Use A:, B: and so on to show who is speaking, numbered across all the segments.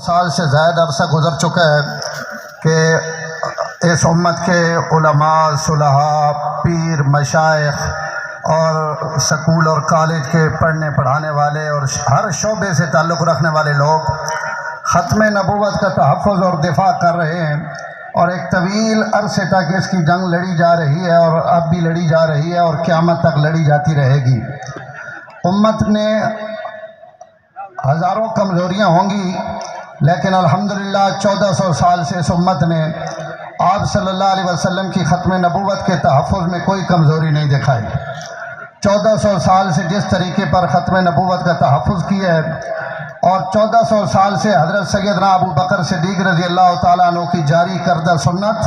A: سال سے زائد عرصہ گزر چکا ہے کہ اس امت کے علماء، صلحاء، پیر، مشائخ اور سکول اور کالج کے پڑھنے پڑھانے والے اور ہر شعبے سے تعلق رکھنے والے لوگ ختم نبوت کا تحفظ اور دفاع کر رہے ہیں، اور ایک طویل عرصے تک اس کی جنگ لڑی جا رہی ہے اور اب بھی لڑی جا رہی ہے اور قیامت تک لڑی جاتی رہے گی۔ امت نے ہزاروں کمزوریاں ہوں گی، لیکن الحمدللہ 1400 سال سے اس امت نے آپ صلی اللہ علیہ وسلم کی ختم نبوت کے تحفظ میں کوئی کمزوری نہیں دکھائی۔ 1400 سال سے جس طریقے پر ختم نبوت کا تحفظ کیا ہے، اور 1400 سال سے حضرت سیدنا ابو بکر صدیق رضی اللہ تعالیٰ عنہ کی جاری کردہ سنت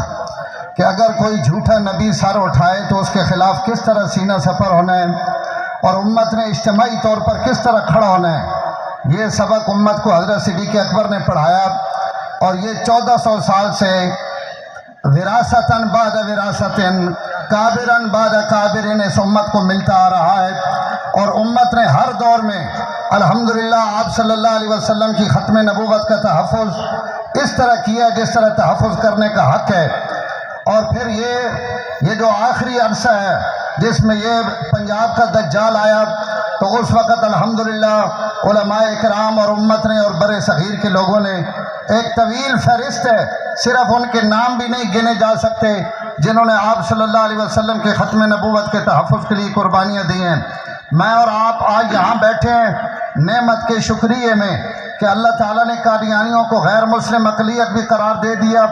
A: کہ اگر کوئی جھوٹا نبی سر اٹھائے تو اس کے خلاف کس طرح سینہ سپر ہونا ہے، اور امت نے اجتماعی طور پر کس طرح کھڑا ہونا ہے، یہ سبق امت کو حضرت صدیق اکبر نے پڑھایا، اور یہ 1400 سال سے وراثتاً بعد وراثتاً کابراً بعد کابرن اس امت کو ملتا آ رہا ہے، اور امت نے ہر دور میں الحمدللہ آپ صلی اللہ علیہ وسلم کی ختم نبوت کا تحفظ اس طرح کیا جس طرح تحفظ کرنے کا حق ہے۔ اور پھر یہ جو آخری عرصہ ہے جس میں یہ پنجاب کا دجال آیا، تو اس وقت الحمدللہ علماء اکرام اور امت نے اور بر صغیر کے لوگوں نے ایک طویل فہرست ہے، صرف ان کے نام بھی نہیں گنے جا سکتے جنہوں نے آپ صلی اللہ علیہ وسلم کے ختم نبوت کے تحفظ کے لیے قربانیاں دی ہیں۔ میں اور آپ آج یہاں بیٹھے ہیں نعمت کے شکریہ میں کہ اللہ تعالیٰ نے قادیانیوں کو غیر مسلم اقلیت بھی قرار دے دیا۔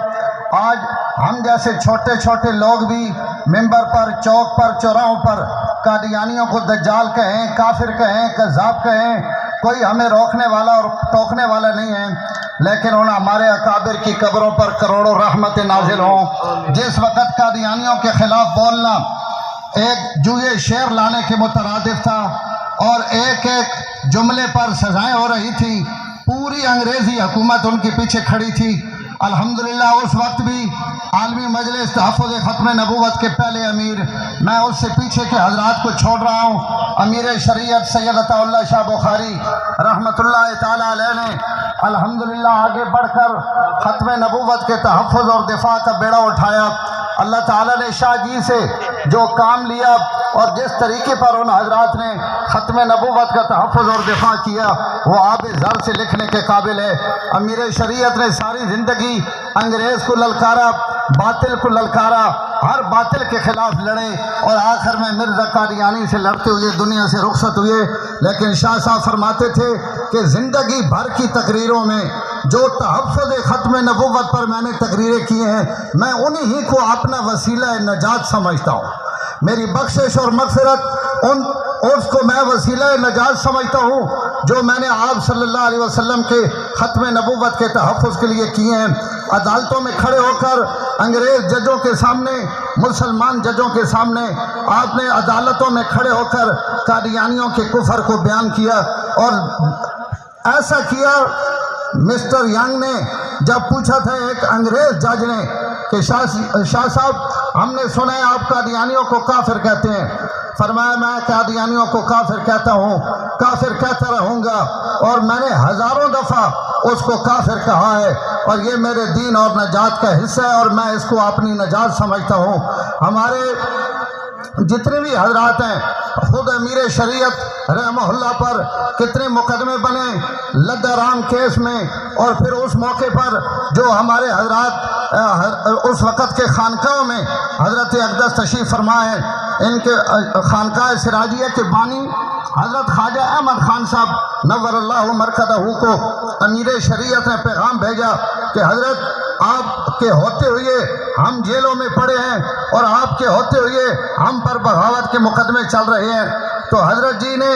A: آج ہم جیسے چھوٹے چھوٹے لوگ بھی ممبر پر، چوک پر، چوراہوں پر قادیانیوں کو دجال کہیں، کافر کہیں، کذاب کہیں، کوئی ہمیں روکنے والا اور ٹوکنے والا نہیں ہے، لیکن ان ہمارے اکابر کی قبروں پر کروڑوں رحمتیں نازل ہوں۔ جس وقت قادیانیوں کے خلاف بولنا ایک جوئے شیر لانے کے مترادف تھا، اور ایک ایک جملے پر سزائیں ہو رہی تھی، پوری انگریزی حکومت ان کے پیچھے کھڑی تھی۔ الحمدللہ اس وقت بھی عالمی مجلس تحفظ ختم نبوت کے پہلے امیر، میں اس سے پیچھے کے حضرات کو چھوڑ رہا ہوں، امیر شریعت سید عطا اللہ شاہ بخاری رحمۃ اللہ تعالیٰ علیہ نے الحمدللہ آگے بڑھ کر ختم نبوت کے تحفظ اور دفاع کا بیڑا اٹھایا۔ اللہ تعالیٰ نے شاہ جی سے جو کام لیا اور جس طریقے پر ان حضرات نے ختم نبوت کا تحفظ اور دفاع کیا، وہ آب زر سے لکھنے کے قابل ہے۔ امیر شریعت نے ساری زندگی انگریز کو للکارا، باطل کو للکارا، ہر باطل کے خلاف لڑے، اور آخر میں مرزا قادیانی سے لڑتے ہوئے دنیا سے رخصت ہوئے۔ لیکن شاہ صاحب فرماتے تھے کہ زندگی بھر کی تقریروں میں جو تحفظ ختم نبوت پر میں نے تقریریں کی ہیں، میں انہی کو اپنا وسیلہ نجات سمجھتا ہوں۔ میری بخشش اور مغفرت اس کو میں وسیلہ نجات سمجھتا ہوں جو میں نے آپ صلی اللہ علیہ وسلم کے ختم نبوت کے تحفظ کے لیے کیے ہیں۔ عدالتوں میں کھڑے ہو کر انگریز ججوں کے سامنے، مسلمان ججوں کے سامنے آپ نے عدالتوں میں کھڑے ہو کر قادیانیوں کے کفر کو بیان کیا، اور ایسا کیا مسٹر ینگ نے جب پوچھا تھا ایک انگریز جج نے کہ شاہ صاحب ہم نے سنا ہے آپ قادیانیوں کو کافر کہتے ہیں، فرمایا میں قادیانیوں کو کافر کہتا ہوں، کافر کہتا رہوں گا، اور میں نے ہزاروں دفعہ اس کو کافر کہا ہے، اور یہ میرے دین اور نجات کا حصہ ہے، اور میں اس کو اپنی نجات سمجھتا ہوں۔ ہمارے جتنے بھی حضرات ہیں، خود امیر شریعت رحمہ اللہ پر کتنے مقدمے بنے لدہ رام کیس میں، اور پھر اس موقع پر جو ہمارے حضرات اس وقت کے خانقاہوں میں حضرت اقدس تشریف فرما ہے، ان کے خانقاہ سراجیہ کے بانی حضرت خواجہ احمد خان صاحب نور اللہ مرکزہ کو امیر شریعت نے پیغام بھیجا کہ حضرت آپ کے ہوتے ہوئے ہم جیلوں میں پڑے ہیں، اور آپ کے ہوتے ہوئے ہم پر بغاوت کے مقدمے چل رہے ہیں۔ تو حضرت جی نے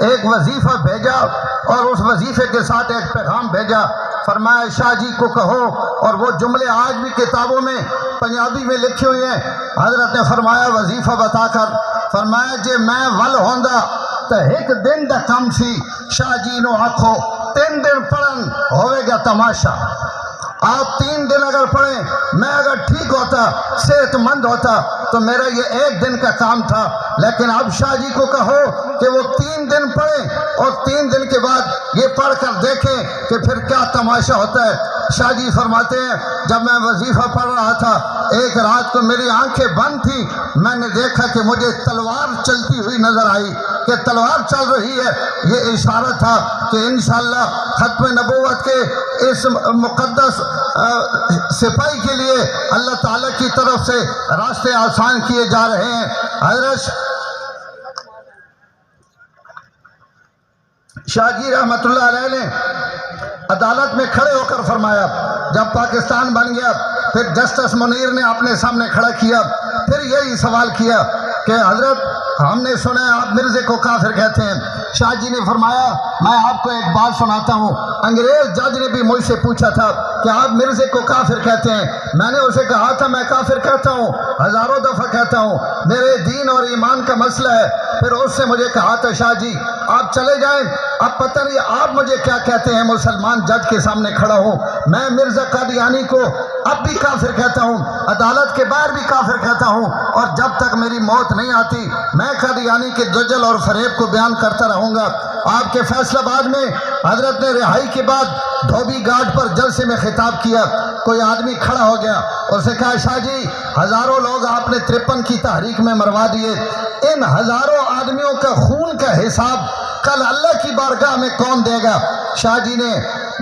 A: ایک وظیفہ بھیجا، اور اس وظیفے کے ساتھ ایک پیغام بھیجا، فرمایا شاہ جی کو کہو، اور وہ جملے آج بھی کتابوں میں پنجابی میں لکھے ہوئے ہیں۔ حضرت نے فرمایا وظیفہ بتا کر فرمایا جے میں ول ہوندا تو ایک دن دا کم سی، شاہ جی نو آکھو 3 دن پڑھن ہوئے گا تماشا۔ آپ 3 دن اگر پڑھیں، میں اگر ٹھیک ہوتا، صحت مند ہوتا تو میرا یہ 1 دن کا کام تھا، لیکن اب شاہ جی کو کہو کہ وہ 3 دن پڑھیں اور 3 دن کے بعد یہ پڑھ کر دیکھیں کہ پھر کیا تماشا ہوتا ہے۔ شاہ جی فرماتے ہیں جب میں وظیفہ پڑھ رہا تھا، ایک رات کو میری آنکھیں بند تھی، میں نے دیکھا کہ مجھے تلوار چلتی ہوئی نظر آئی، کہ تلوار چل رہی ہے۔ یہ اشارہ تھا کہ انشاءاللہ ختم نبوت کے اس مقدس سپاہی کے لیے اللہ تعالیٰ کی طرف سے راستے آسان کیے جا رہے ہیں۔ حضرت شاہ جی رحمت اللہ علیہ نے عدالت میں کھڑے ہو کر فرمایا، جب پاکستان بن گیا پھر جسٹس منیر نے اپنے سامنے کھڑا کیا، پھر یہی سوال کیا کہ حضرت ہم نے سنا ہے آپ مرزے کو کافر کہتے ہیں۔ شاہ جی نے فرمایا میں آپ کو ایک بات سناتا ہوں، انگریز جج نے بھی مجھ سے پوچھا تھا کہ آپ مرزے کو کافر کہتے ہیں، میں نے اسے کہا تھا میں کافر کہتا ہوں، ہزاروں دفعہ کہتا ہوں، میرے دین اور ایمان کا مسئلہ ہے۔ پھر اس سے مجھے کہا تھا شاہ جی آپ چلے جائیں، اب پتہ نہیں آپ مجھے کیا کہتے ہیں، مسلمان جج کے سامنے کھڑا ہوں، میں مرزا قادیانی کو اب بھی کافر کہتا ہوں، عدالت کے باہر بھی کافر کہتا ہوں، اور جب تک میری موت نہیں آتی میں قادیانی کے دجل اور فریب کو بیان کرتا رہوں گا۔ آپ کے فیصلہ آباد میں حضرت نے رہائی کے بعد دھوبی گھاٹ پر جلسے میں خطاب کیا، کوئی آدمی کھڑا ہو گیا، اسے کہا شاہ جی ہزاروں لوگ آپ نے 53 کی تحریک میں مروا دیے، ان ہزاروں آدمیوں کا خون کا حساب کل اللہ کی بارگاہ میں کون دے گا؟ شاہ جی نے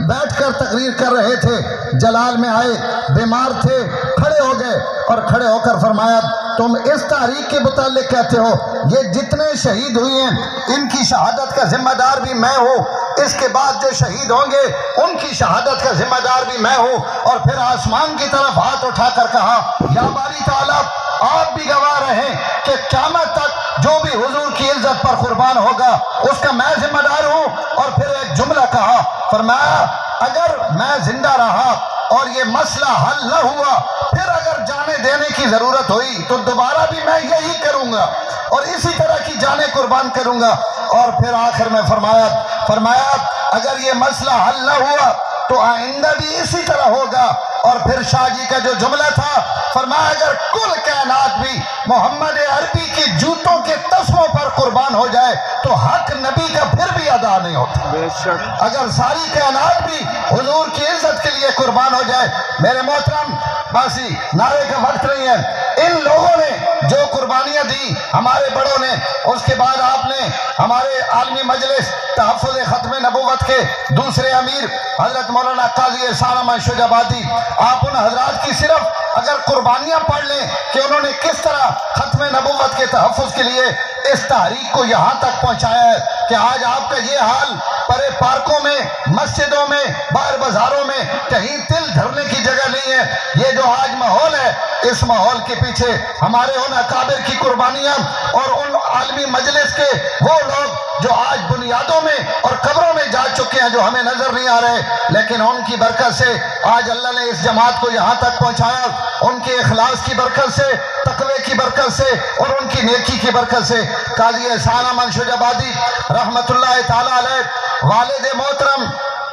A: بیٹھ کر تقریر کر رہے تھے، جلال میں آئے، بیمار تھے، کھڑے ہو گئے اور کھڑے ہو کر فرمایا تم اس تحریک کے متعلق کہتے ہو یہ جتنے شہید ہوئے ہیں ان کی شہادت کا ذمہ دار بھی میں ہوں، اس کے بعد جو شہید ہوں گے ان کی شہادت کا ذمہ دار بھی میں ہوں۔ اور پھر آسمان کی طرف ہاتھ اٹھا کر کہا یا باری تعالیٰ آپ بھی گواہ رہیں کہ قیامت تک جو بھی حضور کی عزت پر قربان ہوگا اس کا میں ذمہ دار ہوں۔ اور پھر ایک جملہ کہا، فرمایا اگر میں زندہ رہا اور یہ مسئلہ حل نہ ہوا پھر اگر جانے دینے کی ضرورت ہوئی تو دوبارہ بھی میں یہی کروں گا اور اسی طرح کی جانیں قربان کروں گا۔ اور پھر آخر میں فرمایا اگر یہ مسئلہ حل نہ ہوا تو آئندہ بھی اسی طرح ہوگا۔ اور پھر شاہ جی کا جو جملہ تھا، فرمایا اگر کل کائنات بھی محمد عربی کی جوتوں کے تسموں پر قربان ہو جائے تو حق نبی کا پھر بھی ادا نہیں ہوتا۔ اگر ساری کائنات بھی حضور کی عزت کے لیے قربان ہو جائے، میرے محترم باسی نعرے کا وقت نہیں ہے، ان لوگوں نے جو قربانیاں دی ہمارے بڑوں نے، اس کے بعد آپ نے ہمارے عالمی مجلس تحفظ ختم نبوت کے دوسرے امیر حضرت مولانا قاضی احسان احمد شجابادی، آپ ان حضرات کی صرف اگر قربانیاں پڑھ لیں کہ انہوں نے کس طرح ختم نبوت کے تحفظ کے لیے اس تحریک کو یہاں تک پہنچایا ہے کہ آج آپ کا یہ حال پرے پارکوں میں، مسجدوں میں، باہر بازاروں میں کہیں تل دھرنے کی جگہ نہیں ہے۔ یہ جو آج ماحول ہے، اس ماحول کے پیچھے ہمارے ان اکابر کی قربانیاں اور ان عالمی مجلس کے وہ لوگ جو آج بنیادوں میں اور قبروں میں جا چکے ہیں جو ہمیں نظر نہیں آ رہے، لیکن ان کی برکت سے آج اللہ نے اس جماعت کو یہاں تک پہنچایا، ان کے اخلاص کی برکت سے، تقوی کی برکت سے اور ان کی نیکی کی برکت سے۔ قاضی احسان احمد شجابادی رحمت اللہ تعالی علیہ والد محترم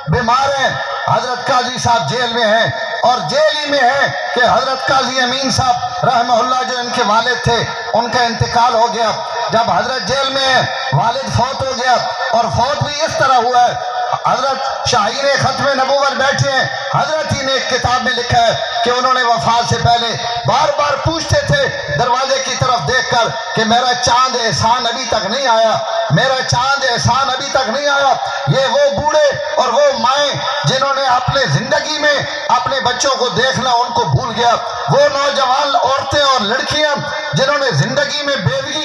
A: بیمار ہیں، حضرت قاضی صاحب جیل میں ہیں، اور جیل ہی میں ہے کہ حضرت قاضی امین صاحب رحمہ اللہ جو ان کے والد تھے ان کا انتقال ہو گیا۔ جب حضرت جیل میں ہے، والد فوت ہو گیا، اور فوت بھی اس طرح ہوا ہے، حضرت شاہین ختم نبوت بیٹھے ہیں، حضرت ہی نے ایک کتاب میں لکھا ہے کہ انہوں نے وفات سے پہلے بار بار پوچھتے تھے دروازے کی طرف دیکھ کر کہ میرا چاند احسان ابھی تک نہیں آیا، میرا چاند احسان ابھی تک نہیں آیا۔ یہ وہ بوڑھے اور وہ مائیں جنہوں نے اپنے زندگی میں اپنے بچوں کو دیکھنا ان کو بھول گیا، وہ نوجوان عورتیں اور لڑکیاں جنہوں نے زندگی میں بیوگی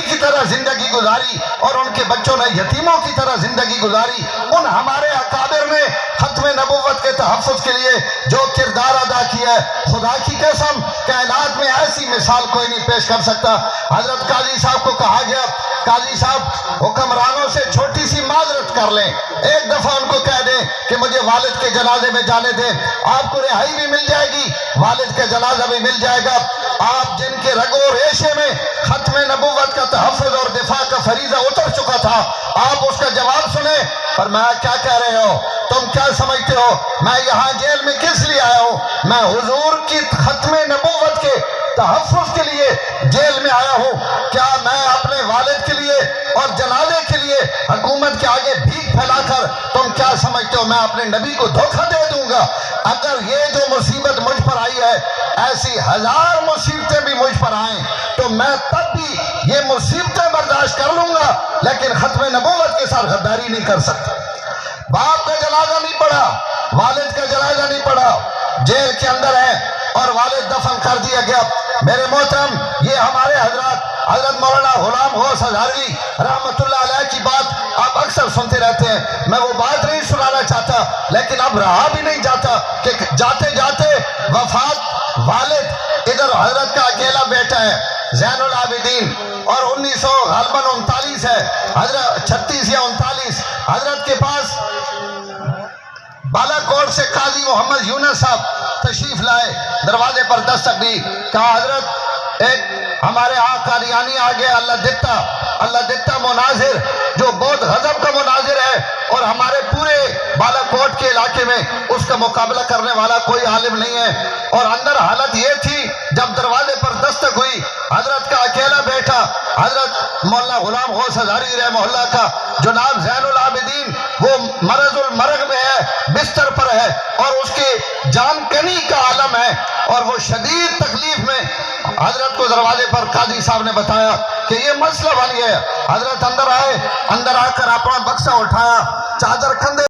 A: کی طرح زندگی گزاری اور ان کے بچوں نے یتیموں کی طرح زندگی گزاری، ان ہمارے اکابر نے ختم نبوت کے تحفظ کے لیے جو کردار ادا کیا ہے، خدا کی قسم کائنات میں ایسی مثال کوئی نہیں پیش کر سکتا۔ حضرت قاضی صاحب کو کہا گیا قاضی صاحب حکمرانوں سے چھوٹی سی معذرت کر لیں، ایک دفعہ ان کو کہہ دیں کہ مجھے والد کے جنازے میں جانے دیں، آپ کو رہائی بھی مل جائے گی، والد کا جنازہ بھی مل جائے گا۔ آپ جن کے رگ و ریشے میں ختم نبوت کا تحفظ اور دفاع کا فریضہ اتر چکا تھا، آپ اس کا جواب سنیں فرمایا کیا کہہ رہے ہو؟ تم کیا سمجھتے ہو میں یہاں جیل میں کس لیے آیا ہوں؟ میں حضور کی ختم نبوت کے تحفظ کے لیے جیل میں آیا ہوں۔ کیا میں اپنے والد کے لیے اور جنازے کے لیے حکومت کے آگے بھیک پھیلا کر تم کیا سمجھتے ہو میں اپنے نبی کو دھوکہ دے دوں گا؟ اگر یہ جو مصیبت مجھ پر آئی ہے ایسی 1000 مصیبتیں بھی مجھ پر آئیں تو میں تب بھی یہ مصیبتیں برداشت کر لوں گا، لیکن ختم نبوت کے ساتھ غداری نہیں کر سکتا۔ باپ کا جنازہ نہیں پڑا، والد کا جنازہ نہیں پڑا، جیل کے اندر ہے اور والد دفن کر دیا گیا۔ میرے محترم، یہ ہمارے حضرت مولانا غلام غوث ہزاروی رحمۃ اللہ علیہ کی بات آپ اکثر سنتے رہتے ہیں، میں وہ بات نہیں سنانا چاہتا، لیکن اب رہا بھی نہیں جاتا کہ جاتے جاتے وفات والد، ادھر حضرت کا اکیلا بیٹا ہے زین العابدین، اور 1939 ہے، حضرت 36 یا 39، حضرت کے پاس بالا کوٹ سے قاضی محمد یونس صاحب تشریف لائے، دروازے پر دستک دی، کہا حضرت ایک ہمارے ہاں قادیانی آ گیا، اللہ دتا مناظر جو بہت غضب کا مناظر ہے اور ہمارے پورے بالا کوٹ کے علاقے میں اس کا مقابلہ کرنے والا کوئی عالم نہیں ہے۔ اور اندر حالت یہ تھی جب دروازے پر دستک ہوئی، حضرت کا اکیلا بیٹا حضرت مولانا غلام غوث ہزاروی رحمہ اللہ کا جناب زین العابدین وہ مرض المرگ میں ہے، بستر پر ہے اور اس کی جان کنی کا عالم ہے اور وہ شدید تکلیف میں۔ حضرت کو دروازے پر قاضی صاحب نے بتایا کہ یہ مسئلہ بن گیا۔ حضرت اندر آئے، اندر آ کر اپنا بکسہ اٹھایا، چادر کندھے